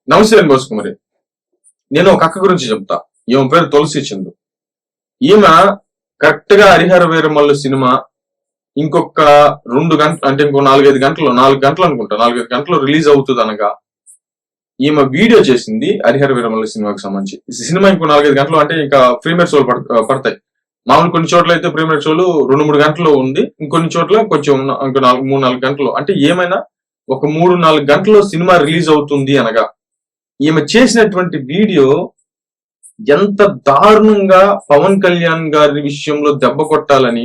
నమస్తే అండి బోసుకుమారి. నేను ఒక అక్క గురించి చెప్తా. ఈమె పేరు తులసి చందు. ఈమె కరెక్ట్ గా హరిహర వీరమల్లు సినిమా ఇంకొక 2 గంటలు అంటే ఇంకో 4 గంటలు అనుకుంటా, 4-5 గంటలు రిలీజ్ అవుతుంది అనగా ఈమె వీడియో చేసింది హరిహర వీరమల్లు సినిమాకి సంబంధించి. ఈ సినిమా ఇంకో 4-5 గంటలు అంటే ఇంకా ప్రీమియర్ షోలు పడతాయి. మామూలు కొన్ని చోట్ల అయితే ప్రీమియర్ షోలు 2-3 గంటలు ఉంది, ఇంకొన్ని చోట్ల కొంచెం ఇంకో 3-4 గంటలు. అంటే ఏమైనా ఒక 3-4 గంటల్లో సినిమా రిలీజ్ అవుతుంది అనగా ఈమె చేసినటువంటి వీడియో ఎంత దారుణంగా పవన్ కళ్యాణ్ గారి విషయంలో దెబ్బ కొట్టాలని,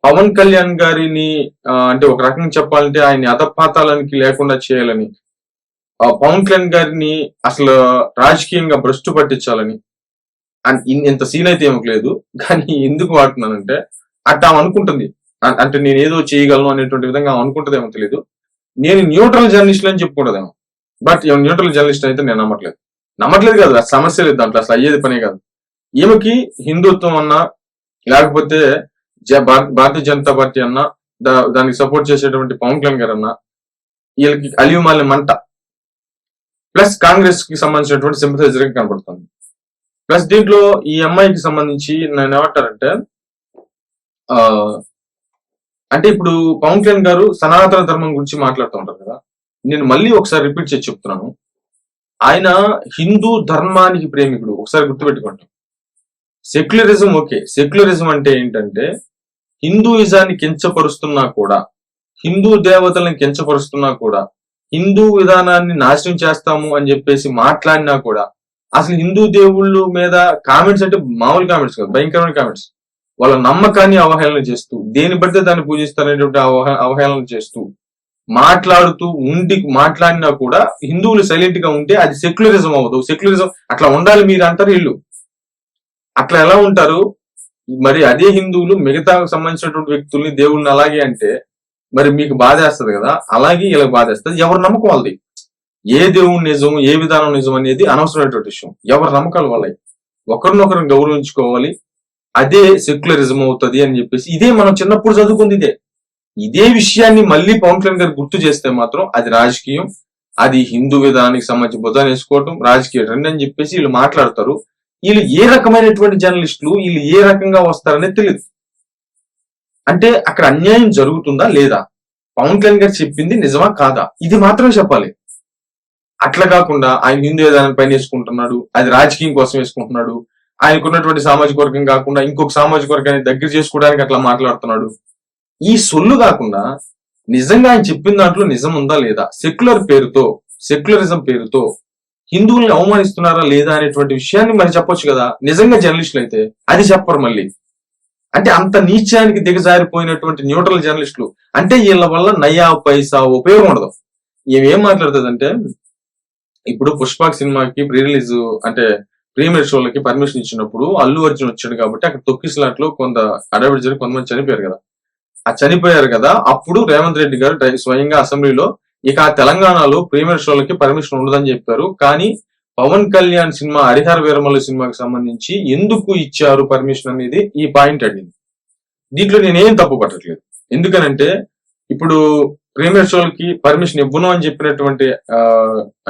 పవన్ కళ్యాణ్ గారిని అంటే ఒక రకంగా చెప్పాలంటే ఆయన అధపాతాలనికి లేకుండా చేయాలని, పవన్ కళ్యాణ్ గారిని అసలు రాజకీయంగా భ్రష్టు పట్టించాలని. ఇంత సీన్ అయితే ఏమీ లేదు, కానీ ఎందుకు వాడుతున్నానంటే అట్లా అనుకుంటుంది. అంటే నేను ఏదో చేయగలను అనేటువంటి విధంగా అనుకుంటుందేమో తెలియదు. నేను న్యూట్రల్ జర్నలిస్ట్ అని చెప్పుకుంటుందేమో, బట్ న్యూట్రల్ జర్నలిస్ట్ అయితే నేను నమ్మట్లేదు కాదు, ఆ సమస్య లేదు దాంట్లో, అసలు అయ్యేది పనే కాదు. ఈమెకి హిందుత్వం అన్నా లేకపోతే భారతీయ జనతా పార్టీ అన్నా దానికి సపోర్ట్ చేసేటువంటి పవన్ కళ్యాణ్ గారు అన్నా వీళ్ళకి అలియుమాలి మంట. ప్లస్ కాంగ్రెస్ కి సంబంధించినటువంటి సింపథైజర్ గా కనబడుతుంది. ప్లస్ దీంట్లో ఈ అమ్మాయికి సంబంధించి నేను ఏమంటారంటే అంటే ఇప్పుడు పవన్ కళ్యాణ్ గారు సనాతన ధర్మం గురించి మాట్లాడుతూ ఉంటారు కదా, నేను మళ్ళీ ఒకసారి రిపీట్ చేసి చెప్తున్నాను. ఆయన హిందూ ధర్మానికి ప్రేమికుడు. ఒకసారి గుర్తుపెట్టుకోండి. సెక్యులరిజం ఓకే, సెక్యులరిజం అంటే ఏంటంటే హిందూయిజాన్ని కించపరుస్తున్నా కూడా, హిందూ దేవతలను కించపరుస్తున్నా కూడా, హిందూ విధానాన్ని నాశనం చేస్తాము అని చెప్పేసి మాట్లాడినా కూడా, అసలు హిందూ దేవుళ్ళు మీద కామెంట్స్ అంటే మామూలు కామెంట్స్ కాదు, భయంకరమైన కామెంట్స్. వాళ్ళ నమ్మకాన్ని అవహేళన చేస్తూ, దేని పడితే దాన్ని పూజిస్తారనేటువంటి అవహేళన చేస్తూ మాట్లాడుతూ మాట్లాడినా కూడా హిందువులు సైలెంట్ గా ఉంటే అది సెక్యులరిజం అవ్వదు. సెక్యులరిజం అట్లా ఉండాలి మీరు అంటారు, వీళ్ళు అట్లా ఎలా ఉంటారు? మరి అదే హిందువులు మిగతా సంబంధించినటువంటి వ్యక్తుల్ని దేవుళ్ళని అలాగే అంటే మరి మీకు బాధేస్తుంది కదా, అలాగే ఇలా బాధేస్తుంది. ఎవరి నమ్మకం వాళ్ళది. ఏ దేవుడు నిజం, ఏ విధానం నిజం అనేది అనవసరమైనటువంటి విషయం. ఎవరి నమ్మకాలు వాళ్ళవి. ఒకరినొకరిని గౌరవించుకోవాలి, అదే సెక్యులరిజం అవుతుంది అని చెప్పేసి ఇదే మనం చిన్నప్పుడు చదువుకుంది. ఇదే విషయాన్ని మళ్ళీ పవన్ కళ్యాణ్ గారు గుర్తు చేస్తే మాత్రం అది రాజకీయం, అది హిందూ విధానానికి సంబంధించి బుధాన్ని వేసుకోవటం, రాజకీయ ట్రెండ్ అని చెప్పేసి వీళ్ళు మాట్లాడతారు. వీళ్ళు ఏ రకమైనటువంటి జర్నలిస్టులు, వీళ్ళు ఏ రకంగా వస్తారనేది తెలియదు. అంటే అక్కడ అన్యాయం జరుగుతుందా లేదా, పవన్ కళ్యాణ్ గారు చెప్పింది నిజమా కాదా, ఇది మాత్రమే చెప్పాలి. అట్లా కాకుండా ఆయన హిందూ విధానం పైన వేసుకుంటున్నాడు, అది రాజకీయం కోసం వేసుకుంటున్నాడు, ఆయనకున్నటువంటి సామాజిక వర్గం కాకుండా ఇంకొక సామాజిక వర్గాన్ని దగ్గర చేసుకోవడానికి అట్లా మాట్లాడుతున్నాడు. ఈ సొల్లు కాకుండా నిజంగా ఆయన చెప్పిన దాంట్లో నిజం ఉందా లేదా, సెక్యులరిజం పేరుతో హిందువుల్ని అవమానిస్తున్నారా లేదా అనేటువంటి విషయాన్ని మరి చెప్పొచ్చు కదా. నిజంగా జర్నలిస్టులు అయితే అది చెప్పరు మళ్ళీ. అంటే అంత నీచానికి దిగజారిపోయినటువంటి న్యూట్రల్ జర్నలిస్టులు అంటే వీళ్ళ వల్ల నయా పైసా ఉపయోగం ఉండదు. ఏం మాట్లాడుతుందంటే ఇప్పుడు పుష్పక్ సినిమాకి ప్రీ రిలీజ్ అంటే ప్రీమియర్ షోలకి పర్మిషన్ ఇచ్చినప్పుడు అల్లు అర్జున్ వచ్చాడు కాబట్టి అక్కడ తొక్కిసలాట్లో కొంత అడవిడి జరిగి కొంతమంది చనిపోయారు కదా. చనిపోయారు కదా, అప్పుడు రేవంత్ రెడ్డి గారు స్వయంగా అసెంబ్లీలో ఇక తెలంగాణలో ప్రీమియర్ షోలకి పర్మిషన్ ఉండదని చెప్పారు. కానీ పవన్ కళ్యాణ్ సినిమా హరిహర వీరమల్లు సినిమాకి సంబంధించి ఎందుకు ఇచ్చారు పర్మిషన్ అనేది ఈ పాయింట్ అడిగింది. దీంట్లో నేనేం తప్పు పట్టట్లేదు. ఎందుకనంటే ఇప్పుడు ప్రీమియర్ షోలకి పర్మిషన్ ఇవ్వను అని చెప్పినటువంటి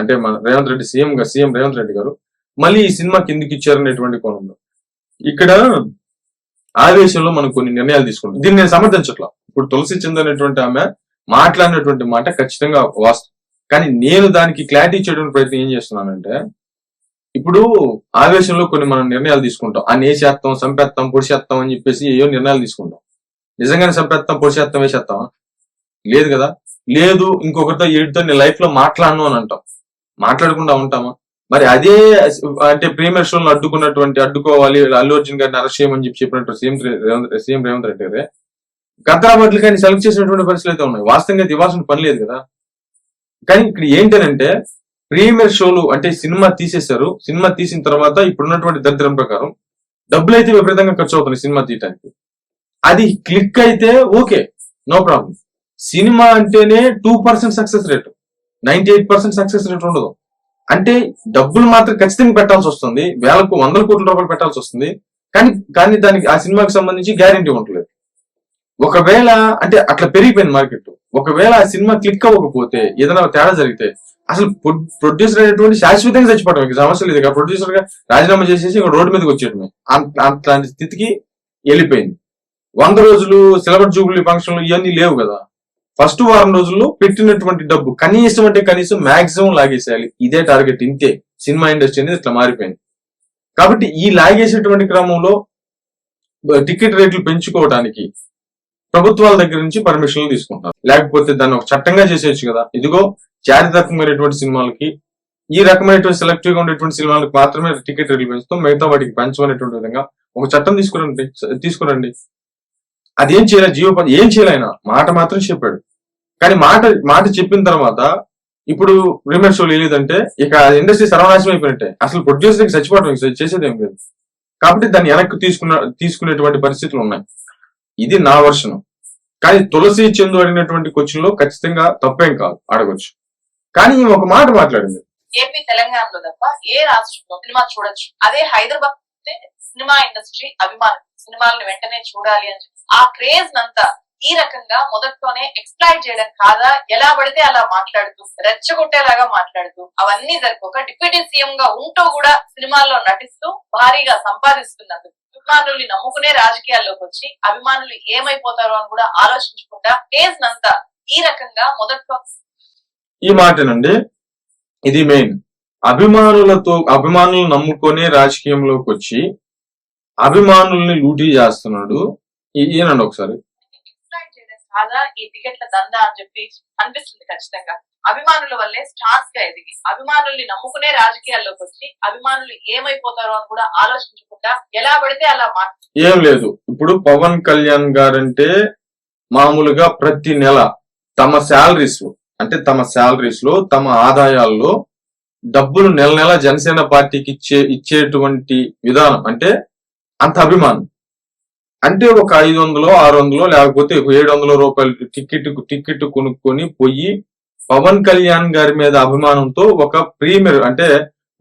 అంటే మన రేవంత్ రెడ్డి సీఎం రేవంత్ రెడ్డి గారు మళ్ళీ ఈ సినిమాకి ఎందుకు ఇచ్చారనేటువంటి కోణంలో ఇక్కడ ఆవేశంలో మనం కొన్ని నిర్ణయాలు తీసుకుంటాం. దీన్ని నేను సమర్థించట్లా. ఇప్పుడు తులసి చంద్ అనేటువంటి ఆమె మాట్లాడినటువంటి మాట ఖచ్చితంగా వాస్తవం, కానీ నేను దానికి క్లారిటీ ఇచ్చేటువంటి ప్రయత్నం ఏం చేస్తున్నానంటే ఇప్పుడు ఆవేశంలో కొన్ని మనం నిర్ణయాలు తీసుకుంటాం. ఆ నేసేస్తాం, సంపేస్తాం, పొడిచేస్తాం అని చెప్పేసి ఏయో నిర్ణయాలు తీసుకుంటాం. నిజంగానే సంపేస్తాం, పొడిచేస్తాం, వేసేస్తామా? లేదు కదా. లేదు ఇంకొకరితో వీటితో నేను లైఫ్ లో మాట్లాడను అని అంటాం. మాట్లాడకుండా ఉంటామా? మరి అదే అంటే ప్రీమియర్ షోలను అడ్డుకోవాలి, అల్లు అర్జున్ గారిని అరెస్ట్ చేయమని చెప్పినట్టు సీఎం రేవంత్ రెడ్డి గారే గద్రాబాద్లు కానీ సెలెక్ట్ చేసినటువంటి పరిస్థితులు అయితే ఉన్నాయి. వాస్తవంగా ఇవ్వాల్సిన పని లేదు కదా. కానీ ఇక్కడ ఏంటనంటే ప్రీమియర్ షోలు అంటే సినిమా తీసేశారు, సినిమా తీసిన తర్వాత ఇప్పుడున్నటువంటి దరిద్రం ప్రకారం డబ్బులు అయితే విపరీతంగా ఖర్చు అవుతున్నాయి సినిమా తీయటానికి. అది క్లిక్ అయితే ఓకే, నో ప్రాబ్లం. సినిమా అంటేనే 2% సక్సెస్ రేటు, 98% సక్సెస్ రేట్ ఉండదు. అంటే డబ్బులు మాత్రం ఖచ్చితంగా పెట్టాల్సి వస్తుంది, వేలకు 100 కోట్ల రూపాయలు పెట్టాల్సి వస్తుంది. కానీ దానికి ఆ సినిమాకి సంబంధించి గ్యారంటీ ఉండలేదు. ఒకవేళ అంటే అట్లా పెరిగిపోయింది మార్కెట్. ఒకవేళ ఆ సినిమా క్లిక్ అవ్వకపోతే, ఏదైనా తేడా జరిగితే అసలు ప్రొడ్యూసర్ అనేటువంటి శాశ్వతంగా చచ్చిపోవడం ఇక సమస్య లేదు. ఇక ప్రొడ్యూసర్ గా రాజీనామా చేసేసి ఇంకా రోడ్డు మీదకి వచ్చేయడమే. అట్లాంటి స్థితికి వెళ్ళిపోయింది. 100 రోజులు సిల్వర్ జూబ్లీ ఫంక్షన్లు ఇవన్నీ లేవు కదా. ఫస్ట్ వారం రోజుల్లో పెట్టినటువంటి డబ్బు కనీసం అంటే కనీసం మాక్సిమం లాగేసేయాలి. ఇదే టార్గెట్. ఇంతే సినిమా ఇండస్ట్రీ అనేది ఇట్లా మారిపోయింది. కాబట్టి ఈ లాగేసేటువంటి క్రమంలో టికెట్ రేట్లు పెంచుకోవడానికి ప్రభుత్వాల దగ్గర నుంచి పర్మిషన్లు తీసుకుంటారు. లేకపోతే దాన్ని ఒక చట్టంగా చేసేయచ్చు కదా. ఇదిగో చారిత్రాత్మకమైనటువంటి సినిమాలకి, ఈ రకమైనటువంటి సెలెక్టివ్ గా ఉండేటువంటి సినిమాలకు మాత్రమే టికెట్ రేట్లు పెంచుతాం, మిగతా వాటికి పెంచమనేటువంటి విధంగా ఒక చట్టం తీసుకురండి. అదేం చేయలే, జీవోపాధి ఏం చేయలే. ఆయన మాట మాత్రం చెప్పాడు. కానీ మాట చెప్పిన తర్వాత ఇప్పుడు ప్రీమియర్ షోలు లేదంటే ఇక ఇండస్ట్రీ సర్వనాశనం అయిపోయినట్టే. అసలు ప్రొడ్యూసర్కి చచ్చిపోవడం చేసేది ఏం లేదు. కాబట్టి దాన్ని వెనక్కి తీసుకునేటువంటి పరిస్థితులు ఉన్నాయి. ఇది నా వర్షం. కానీ తులసి చందు అడిగినటువంటి క్వశ్చన్ లో ఖచ్చితంగా తప్పేం కాదు, అడగొచ్చు. కానీ ఈమె ఒక మాట మాట్లాడింది. ఏపీ తెలంగాణలో తప్ప ఏ రాష్ట్రంలో సినిమా చూడొచ్చు. అదే హైదరాబాద్ సినిమా ఇండస్ట్రీ అభిమానం, సినిమాలను వెంటనే చూడాలి అని చెప్పి ఆ క్రేజ్ నంతా ఈ రకంగా మొదట్లోనే ఎక్స్ప్లాయిట్ చేయడం కాదా, ఎలా పడితే అలా మాట్లాడుతూ రెచ్చగొట్టేలాగా మాట్లాడుతూ అవన్నీ సరిపోక డిప్యూటీ సీఎం గా ఉంటూ కూడా సినిమాల్లో నటిస్తూ భారీగా సంపాదిస్తున్నందుకు అభిమానుల్ని నమ్ముకునే రాజకీయాల్లోకి వచ్చి అభిమానులు ఏమైపోతారో అని కూడా ఆలోచించకుండా క్రేజ్ నంతా ఈ రకంగా మొదట్లో ఈ మాటనండి. ఇది మెయిన్. అభిమానులు నమ్ముకునే రాజకీయంలోకి వచ్చి అభిమానుల్ని లూటీ చేస్తున్నాడు ఈయనండి. ఒకసారి కాదా ఈ టికెట్ల దందా అని చెప్పి అనిపిస్తుంది. ఖచ్చితంగా అభిమానుల వల్లే స్టార్స్ గా ఎదిగి అభిమానుల్ని నమ్ముకునే రాజకీయాల్లోకి వచ్చి అభిమానులు ఏమైపోతారో అని కూడా ఆలోచించకుండా ఎలా పడితే అలా ఏం లేదు. ఇప్పుడు పవన్ కళ్యాణ్ గారంటే మామూలుగా ప్రతి నెల తమ శాలరీస్ లో తమ ఆదాయాల్లో డబ్బులు నెల నెల జనసేన పార్టీకి ఇచ్చేటువంటి విధానం అంటే అంత అభిమానం. అంటే ఒక 500 600 లేకపోతే 700 రూపాయలు టికెట్ కొనుక్కొని పోయి పవన్ కళ్యాణ్ గారి మీద అభిమానంతో ఒక ప్రీమియర్ అంటే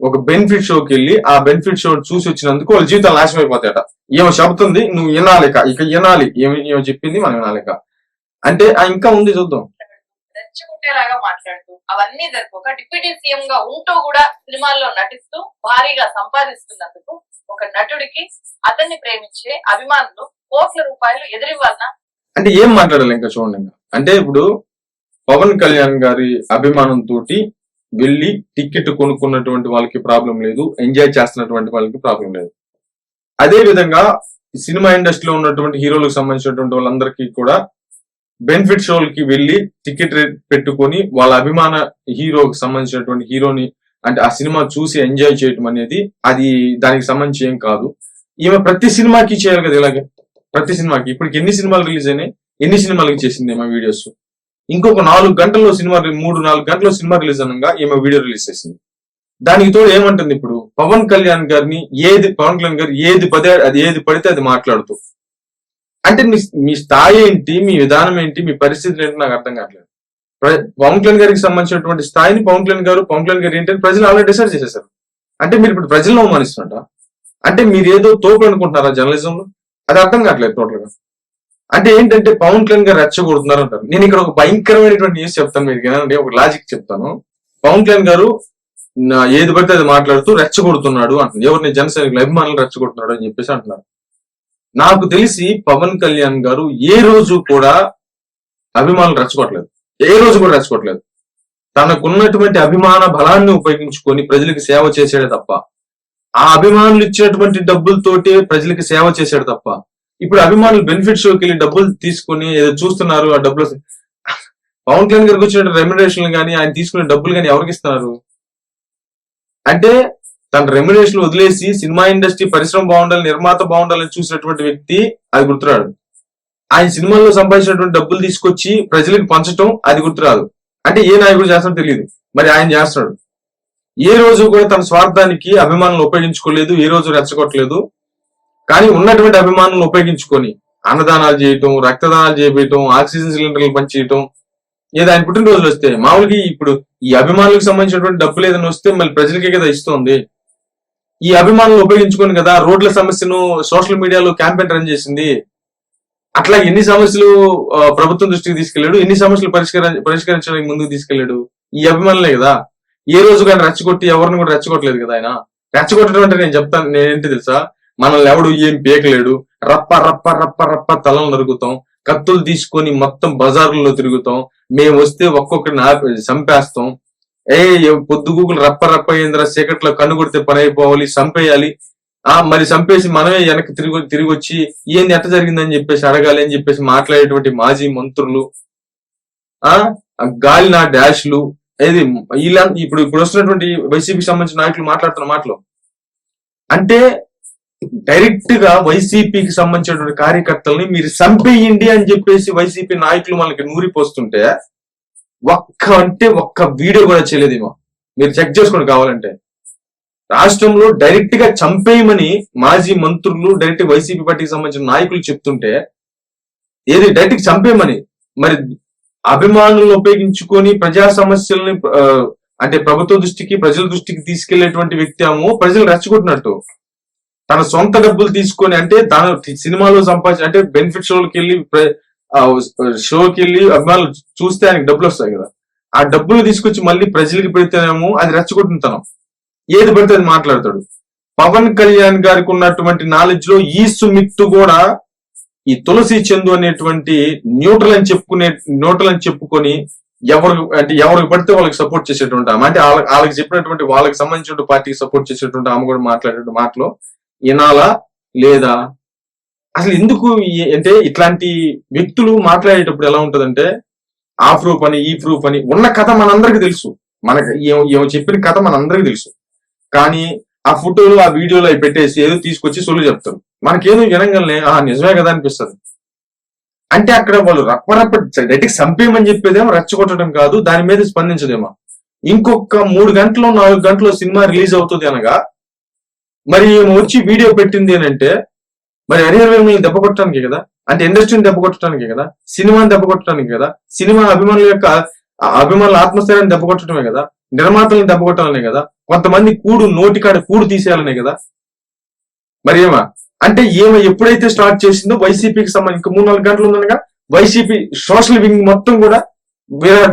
ఒక బెనిఫిట్ షోకి వెళ్ళి ఆ బెనిఫిట్ షో చూసి వచ్చినందుకు వాళ్ళ జీవితాలు నాశనం అయిపోతాయట. ఏమో చెబుతుంది, నువ్వు వినాలి ఏమో చెప్పింది మనం వినాలిక అంటే ఇంకా ఉంది, చూద్దాం. రెచ్చగొట్టేలాగా మాట్లాడుతూ అవన్నీ సరిపోక డిప్యూటీ సీఎం గా ఉంటూ కూడా సినిమాల్లో నటిస్తూ భారీగా సంపాదిస్తున్నందుకు ఒక నటుడికి అతన్ని ప్రేమించే అభిమానులు కోట్ల రూపాయలు ఎదురివ్వాలన్నా అంటే ఏం మాట్లాడాలి ఇంకా చూడండి. అంటే ఇప్పుడు పవన్ కళ్యాణ్ గారి అభిమానంతో వెళ్ళి టికెట్ కొనుక్కున్నటువంటి వాళ్ళకి ప్రాబ్లం లేదు, ఎంజాయ్ చేస్తున్నటువంటి వాళ్ళకి ప్రాబ్లం లేదు. అదే విధంగా సినిమా ఇండస్ట్రీలో ఉన్నటువంటి హీరోలకు సంబంధించినటువంటి వాళ్ళందరికీ కూడా బెనిఫిట్ షోలకి వెళ్ళి టికెట్ రేట్ పెట్టుకొని వాళ్ళ అభిమాన హీరోకి సంబంధించినటువంటి హీరోని అంటే ఆ సినిమా చూసి ఎంజాయ్ చేయటం అనేది అది దానికి సంబంధించి ఏం కాదు. ఈమె ప్రతి సినిమాకి చేయాలి కదా. ఇలాగే ప్రతి సినిమాకి ఇప్పటికి ఎన్ని సినిమాలు రిలీజ్ అయినాయి, ఎన్ని సినిమాలకి చేసింది ఈమె వీడియోస్. ఇంకొక 4 గంటల్లో సినిమా 3-4 గంటల్లో సినిమా రిలీజ్ అనగా ఈమె వీడియో రిలీజ్ చేసింది. దానికి తోడు ఏమంటుంది ఇప్పుడు పవన్ కళ్యాణ్ గారు ఏది పడితే అది మాట్లాడుతూ అంటే మీ స్థాయి ఏంటి, మీ విధానం ఏంటి, మీ పరిస్థితులు ఏంటి నాకు అర్థం కావట్లేదు. పవన్ కళ్యాణ్ గారికి సంబంధించినటువంటి స్థాయిని పవన్ కళ్యాణ్ గారు ఏంటంటే ప్రజలు ఆల్రెడీ డిసైడ్ చేసేసారు. అంటే మీరు ఇప్పుడు ప్రజలను అవమానిస్తున్నట అంటే మీరు ఏదో తోపు అనుకుంటున్నారా జర్నలిజంలో, అది అర్థం కావట్లేదు టోటల్ గా. అంటే ఏంటంటే పవన్ కళ్యాణ్ గారు రెచ్చగొడుతున్నారు అంటారు. నేను ఇక్కడ ఒక భయంకరమైనటువంటి న్యూస్ చెప్తాను మీరు, ఒక లాజిక్ చెప్తాను. పవన్ కళ్యాణ్ గారు ఏది పడితే అది మాట్లాడుతూ రెచ్చగొడుతున్నాడు అంటున్నారు. ఎవరిని జనసైనికులు అభిమానులు రెచ్చగొడుతున్నాడు అని చెప్పేసి అంటున్నారు. నాకు తెలిసి పవన్ కళ్యాణ్ గారు ఏ రోజు కూడా అభిమానులు రెచ్చగొట్టలేదు, ఏ రోజు కూడా రెచ్చగొట్టలేదు. తనకున్నటువంటి అభిమాన బలాన్ని ఉపయోగించుకొని ప్రజలకు సేవ చేసాడే తప్ప, ఆ అభిమానులు ఇచ్చినటువంటి డబ్బులతోటి ప్రజలకు సేవ చేశాడు తప్ప, ఇప్పుడు అభిమానులు బెనిఫిట్ షోకి వెళ్ళి డబ్బులు తీసుకొని ఏదో చూస్తున్నారు. ఆ డబ్బులు పవన్ కళ్యాణ్ గారికి వచ్చిన రెమ్యునరేషన్ కానీ ఆయన తీసుకునే డబ్బులు కానీ ఎవరికి ఇస్తున్నారు అంటే తన రెమ్యునరేషన్ వదిలేసి సినిమా ఇండస్ట్రీ పరిశ్రమ బాగుండాలి, నిర్మాత బాగుండాలని చూసినటువంటి వ్యక్తి అది గుర్తురాడు. ఆయన సినిమాల్లో సంపాదించినటువంటి డబ్బులు తీసుకొచ్చి ప్రజలకు పంచడం అది గుర్తురాదు. అంటే ఏ నాయకుడు చేస్తాడో తెలియదు, మరి ఆయన చేస్తున్నాడు. ఏ రోజు కూడా తన స్వార్థానికి అభిమానులు ఉపయోగించుకోలేదు, ఏ రోజు రెచ్చగొట్టలేదు. కానీ ఉన్నటువంటి అభిమానులను ఉపయోగించుకొని అన్నదానాలు చేయటం, రక్తదానాలు చేయటం, ఆక్సిజన్ సిలిండర్లు పంచేయటం, ఏదో ఆయన పుట్టినరోజులు వస్తే మామూలుగా ఇప్పుడు ఈ అభిమానులకు సంబంధించినటువంటి డబ్బులు ఏదైనా వస్తే మళ్ళీ ప్రజలకే కదా ఇస్తుంది. ఈ అభిమానులు ఉపయోగించుకొని కదా రోడ్ల సమస్యను సోషల్ మీడియాలో క్యాంపెయిన్ రన్ చేసింది. అట్లా ఎన్ని సమస్యలు ప్రభుత్వం దృష్టికి తీసుకెళ్లాడు, ఎన్ని సమస్యలు పరిష్కరించడానికి ముందుకు తీసుకెళ్లాడు ఈ అభిమానులే కదా. ఏ రోజు కానీ రెచ్చగొట్టి ఎవరిని కూడా రెచ్చగొట్టలేదు కదా ఆయన. రెచ్చగొట్టడం అంటే నేను చెప్తాను, నేనేంటి తెలుసా, మనల్ని ఎవడు ఏం పీకలేడు, రప్ప రప్ప రప్ప రప్ప తలలు నరుగుతాం, కత్తులు తీసుకొని మొత్తం బజార్లలో తిరుగుతాం, మేము వస్తే ఒక్కొక్కరిని చంపేస్తాం, పొద్దుగూకులు రప్ప రప్ప అయ్యిందిరా, చీకట్లో కన్ను కొడితే పని అయిపోవాలి, చంపేయాలి, మరి చంపేసి మనమే వెనక్కి తిరిగి వచ్చి ఏంది ఎట్ట జరిగిందని చెప్పేసి అడగాలి అని చెప్పేసి మాట్లాడేటువంటి మాజీ మంత్రులు, గాలి నా డాష్లు, ఏది ఇలా ఇప్పుడు వస్తున్నటువంటి వైసీపీకి సంబంధించిన నాయకులు మాట్లాడుతున్న మాటలు అంటే డైరెక్ట్ గా వైసీపీకి సంబంధించినటువంటి కార్యకర్తల్ని మీరు చంపేయండి అని చెప్పేసి వైసీపీ నాయకులు మనకి నూరిపోస్తుంటే ఒక్క వీడియో కూడా చేయలేదేమో. మీరు చెక్ చేసుకోండి కావాలంటే. రాష్ట్రంలో డైరెక్ట్ గా చంపేయమని మాజీ మంత్రులు డైరెక్ట్ వైసీపీ పార్టీకి సంబంధించిన నాయకులు చెప్తుంటే ఏది డైరెక్ట్ చంపేయమని, మరి అభిమానులను ఉపయోగించుకొని ప్రజా సమస్యల్ని అంటే ప్రభుత్వ దృష్టికి ప్రజల దృష్టికి తీసుకెళ్లేటువంటి వ్యక్తి ఏమో ప్రజలు రెచ్చగొట్టినట్టు తన సొంత డబ్బులు తీసుకొని, అంటే తన సినిమాలో సంపాదించి అంటే బెనిఫిట్ షోకి వెళ్ళి అభిమానులు చూస్తే ఆయనకి డబ్బులు వస్తాయి కదా, ఆ డబ్బులు తీసుకొచ్చి మళ్ళీ ప్రజలకి పెడితేనేమో అది రెచ్చగొట్టిన తనం. ఏది పడితే అది మాట్లాడతాడు. పవన్ కళ్యాణ్ గారికి ఉన్నటువంటి నాలెడ్జ్ లో ఈ సుమిత్తు కూడా ఈ తులసి చందు అనేటువంటి న్యూట్రల్ అని చెప్పుకొని ఎవరికి పడితే వాళ్ళకి సపోర్ట్ చేసేటువంటి ఆమె, అంటే వాళ్ళకి చెప్పినటువంటి వాళ్ళకి సంబంధించిన పార్టీకి సపోర్ట్ చేసేటువంటి ఆమె కూడా మాట్లాడేటువంటి మాటలో వినాలా లేదా? అసలు ఎందుకు అంటే ఇట్లాంటి వ్యక్తులు మాట్లాడేటప్పుడు ఎలా ఉంటదంటే ఆ ప్రూఫ్ అని ఈ ప్రూఫ్ అని ఉన్న కథ మనందరికి తెలుసు, మనకి ఏమో చెప్పిన కథ మనందరికి తెలుసు, కానీ ఆ ఫోటోలు ఆ వీడియోలు అవి పెట్టేసి ఏదో తీసుకొచ్చి సొల్లు చెప్తారు. మనకేదో వినంగానే నిజమే కదా అనిపిస్తుంది. అంటే అక్కడ వాళ్ళు రప్పరప్ప డైరెక్ట్ చంపేయమని చెప్పేదేమో రెచ్చగొట్టడం కాదు, దాని మీద స్పందించదేమో. ఇంకొక 3 గంటలు 4 గంటలు సినిమా రిలీజ్ అవుతుంది అనగా మరి వచ్చి వీడియో పెట్టింది అంటే మరి హరిహర దెబ్బ కొట్టడానికి కదా, అంటే ఇండస్ట్రీని దెబ్బ కొట్టడానికి కదా, సినిమాని దెబ్బ కొట్టడానికి కదా, సినిమా అభిమానుల ఆత్మస్థైర్యాన్ని దెబ్బ కొట్టడమే కదా, నిర్మాతలను దెబ్బ కొట్టాలనే కదా, కొంతమంది నోటికాడ కూడు తీసేయాలనే కదా. మరి అంటే ఎప్పుడైతే స్టార్ట్ చేసిందో వైసీపీకి సంబంధించి ఇంకా 3-4 గంటలు ఉందనగా వైసీపీ సోషల్ వింగ్ మొత్తం కూడా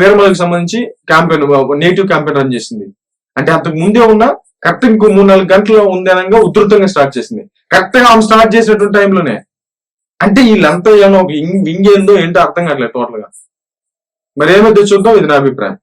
వీరమలకు సంబంధించి క్యాంపెయిన్, నెగిటివ్ క్యాంపెయిన్ రన్ చేసింది. అంటే అంతకు ముందే ఉన్న కరెక్ట్ ఇంకో 3-4 గంటలు ఉంది అనగా ఉధృతంగా స్టార్ట్ చేసింది. కరెక్ట్ గా ఆమె స్టార్ట్ చేసినటువంటి టైంలోనే. అంటే వీళ్ళంతా వింగ్ ఏందో ఏంటో అర్థం కావట్లేదు టోటల్ గా. మరి ఏమైతే చూద్దాం, ఇది నా అభిప్రాయం.